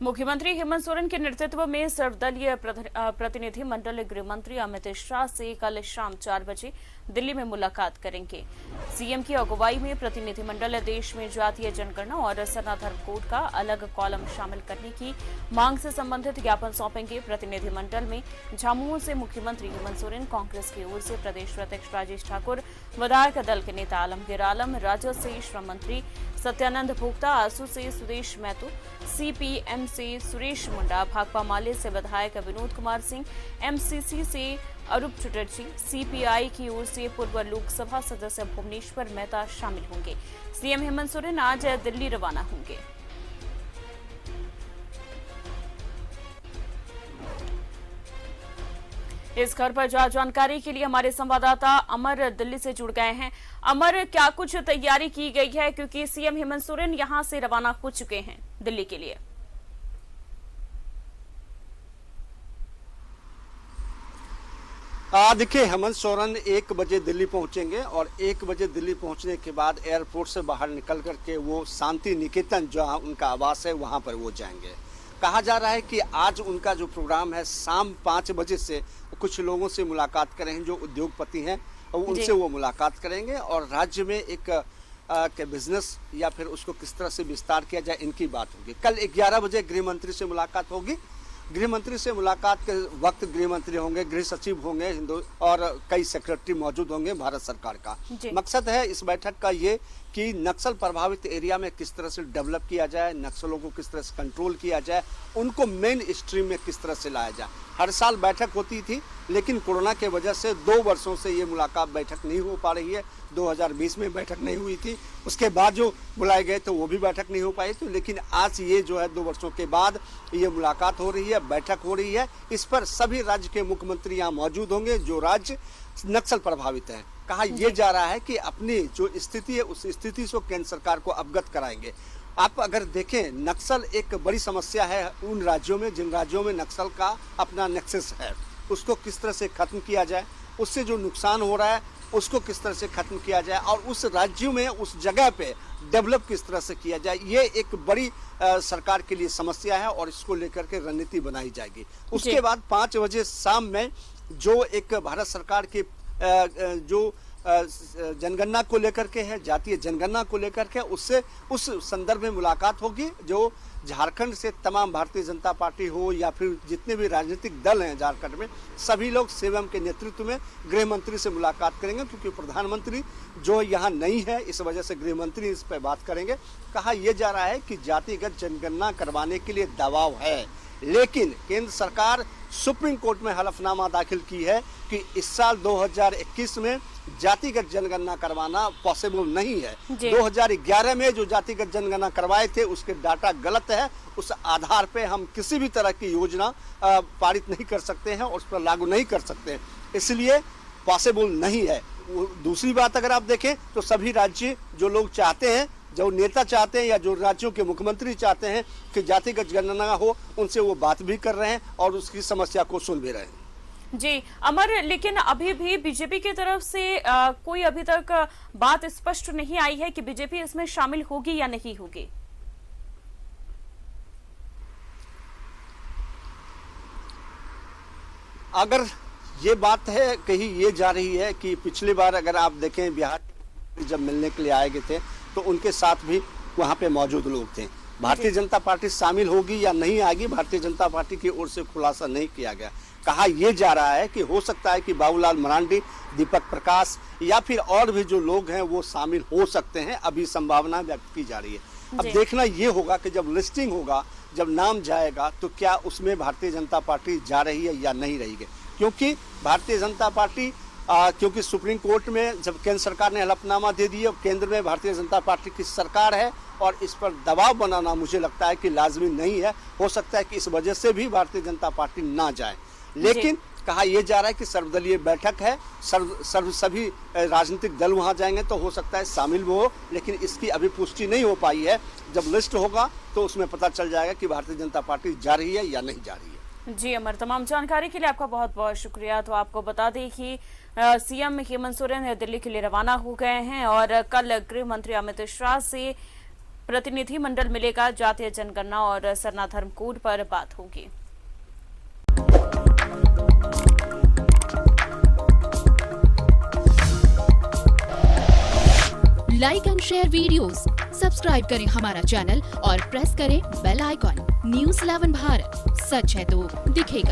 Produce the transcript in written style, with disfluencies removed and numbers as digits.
मुख्यमंत्री हेमंत सोरेन के नेतृत्व में सर्वदलीय प्रतिनिधि मंडल गृह मंत्री अमित शाह से कल शाम 4 बजे दिल्ली में मुलाकात करेंगे। सीएम की अगुवाई में प्रतिनिधिमंडल देश में जातीय जनगणना और सनातन कोड का अलग कॉलम शामिल करने की मांग से संबंधित ज्ञापन सौंपेंगे। प्रतिनिधिमंडल में झामुमो से मुख्यमंत्री हेमंत सोरेन, कांग्रेस की ओर से प्रदेश अध्यक्ष राजेश ठाकुर, विधायक दल के नेता आलमगीर आलम, राजस्व से श्रम मंत्री सत्यानंद भोक्ता, आसू से सुदेश महतो, सीपीएम से सुरेश मुंडा, भाकपा माले से विधायक विनोद कुमार सिंह, एमसीसी से अरूप चटर्जी, सीपीआई की ओर से पूर्व लोकसभा सदस्य भुवनेश्वर मेहता शामिल होंगे। सीएम हेमंत सोरेन आज दिल्ली रवाना होंगे। इस खबर पर ज्यादा जानकारी के लिए हमारे संवाददाता अमर दिल्ली से जुड़ गए हैं। अमर, क्या कुछ तैयारी की गई है, क्योंकि सीएम हेमंत सोरेन यहां से रवाना हो चुके हैं दिल्ली के लिए? देखिए, हेमंत सोरेन 1 बजे दिल्ली पहुंचेंगे और 1 बजे दिल्ली पहुंचने के बाद एयरपोर्ट से बाहर निकल करके वो शांति निकेतन जहां उनका आवास है वहां पर वो जाएंगे। कहा जा रहा है कि आज उनका जो प्रोग्राम है शाम 5 बजे से कुछ लोगों से मुलाकात करेंगे जो उद्योगपति हैं, और उनसे वो मुलाकात करेंगे और राज्य में एक के बिजनेस या फिर उसको किस तरह से विस्तार किया जाए इनकी बात होगी। कल 11 बजे गृह मंत्री से मुलाकात होगी। गृह मंत्री से मुलाकात के वक्त गृह मंत्री होंगे, गृह सचिव होंगे, और कई सेक्रेटरी मौजूद होंगे भारत सरकार का। मकसद है इस बैठक का ये कि नक्सल प्रभावित एरिया में किस तरह से डेवलप किया जाए, नक्सलों को किस तरह से कंट्रोल किया जाए, उनको मेन स्ट्रीम में किस तरह से लाया जाए। हर साल बैठक होती थी, लेकिन कोरोना के वजह से 2 वर्षों से ये मुलाकात बैठक नहीं हो पा रही है। 2020 में बैठक नहीं हुई थी, उसके बाद जो बुलाए गए थे वो भी बैठक नहीं हो पाई थी, लेकिन आज ये जो है 2 वर्षों के बाद ये मुलाकात हो रही है, बैठक हो रही है। इस पर सभी राज्य के मुख्यमंत्री यहाँ मौजूद होंगे जो राज्य नक्सल प्रभावित है। कहा यह जा रहा है कि अपनी जो स्थिति है उस स्थिति से केंद्र सरकार को अवगत कराएंगे। आप अगर देखें, नक्सल एक बड़ी समस्या है उन राज्यों में जिन राज्यों में नक्सल का अपना नेक्सस है, उसको किस तरह से खत्म किया जाए, उससे जो नुकसान हो रहा है उसको किस तरह से खत्म किया जाए और उस राज्यों में उस जगह पे डेवलप किस तरह से किया जाए, ये एक बड़ी सरकार के लिए समस्या है और इसको लेकर के रणनीति बनाई जाएगी। उसके बाद 5 बजे शाम में जो एक भारत सरकार की जो जनगणना को लेकर के है, जातीय जनगणना को लेकर के, उससे उस संदर्भ में मुलाकात होगी। जो झारखंड से तमाम भारतीय जनता पार्टी हो या फिर जितने भी राजनीतिक दल हैं झारखंड में, सभी लोग सीएम के नेतृत्व में गृह मंत्री से मुलाकात करेंगे, क्योंकि प्रधानमंत्री जो यहाँ नहीं है इस वजह से गृह मंत्री इस पर बात करेंगे। कहा यह जा रहा है कि जातिगत जनगणना करवाने के लिए दबाव है, लेकिन केंद्र सरकार सुप्रीम कोर्ट में हलफनामा दाखिल की है कि इस साल 2021 में जातिगत जनगणना करवाना पॉसिबल नहीं है। 2011 में जो जातिगत जनगणना करवाए थे उसके डाटा गलत है, उस आधार पे हम किसी भी तरह की योजना पारित नहीं कर सकते हैं और उस पर लागू नहीं कर सकते हैं, इसलिए पॉसिबल नहीं है। दूसरी बात अगर आप देखें तो सभी राज्य जो लोग चाहते हैं, जो नेता चाहते हैं या जो राज्यों के मुख्यमंत्री चाहते हैं कि जातिगत जनगणना हो, उनसे वो बात भी कर रहे हैं और उसकी समस्या को सुन भी रहे हैं। जी अमर, लेकिन अभी भी बीजेपी की तरफ से कोई अभी तक बात स्पष्ट नहीं आई है कि बीजेपी इसमें शामिल होगी या नहीं होगी। अगर ये बात है कही ये जा रही है कि पिछली बार अगर आप देखें बिहार जब मिलने के लिए आए गए थे तो उनके साथ भी वहां पे मौजूद लोग थे। भारतीय जनता पार्टी शामिल होगी या नहीं आएगी, भारतीय जनता पार्टी की ओर से खुलासा नहीं किया गया। कहा यह जा रहा है कि हो सकता है कि बाबूलाल मरांडी, दीपक प्रकाश या फिर और भी जो लोग हैं वो शामिल हो सकते हैं, अभी संभावना व्यक्त की जा रही है। अब देखना ये होगा कि जब लिस्टिंग होगा, जब नाम जाएगा, तो क्या उसमें भारतीय जनता पार्टी जा रही है या नहीं रही है, क्योंकि भारतीय जनता पार्टी क्योंकि सुप्रीम कोर्ट में जब केंद्र सरकार ने हलफनामा दे दिया, केंद्र में भारतीय जनता पार्टी की सरकार है और इस पर दबाव बनाना मुझे लगता है कि लाजमी नहीं है। हो सकता है कि इस वजह से भी भारतीय जनता पार्टी ना जाए, लेकिन कहा यह जा रहा है कि सर्वदलीय बैठक है, सभी राजनीतिक दल वहां जाएंगे तो हो सकता है शामिल हो, लेकिन इसकी अभी पुष्टि नहीं हो पाई है। जब लिस्ट होगा तो उसमें पता चल जाएगा कि भारतीय जनता पार्टी जा रही है या नहीं जा रही है। जी अमर, तमाम जानकारी के लिए आपका बहुत बहुत शुक्रिया। तो आपको बता दें कि सीएम हेमंत सोरेन दिल्ली के लिए रवाना हो गए हैं और कल गृह मंत्री अमित शाह से प्रतिनिधि मंडल मिलेगा। जातीय जनगणना और सरना धर्म कोड पर बात होगी। Like and share videos, subscribe करें हमारा चैनल और प्रेस करें बेल आइकॉन। न्यूज़ 11 भारत, सच है तो दिखेगा।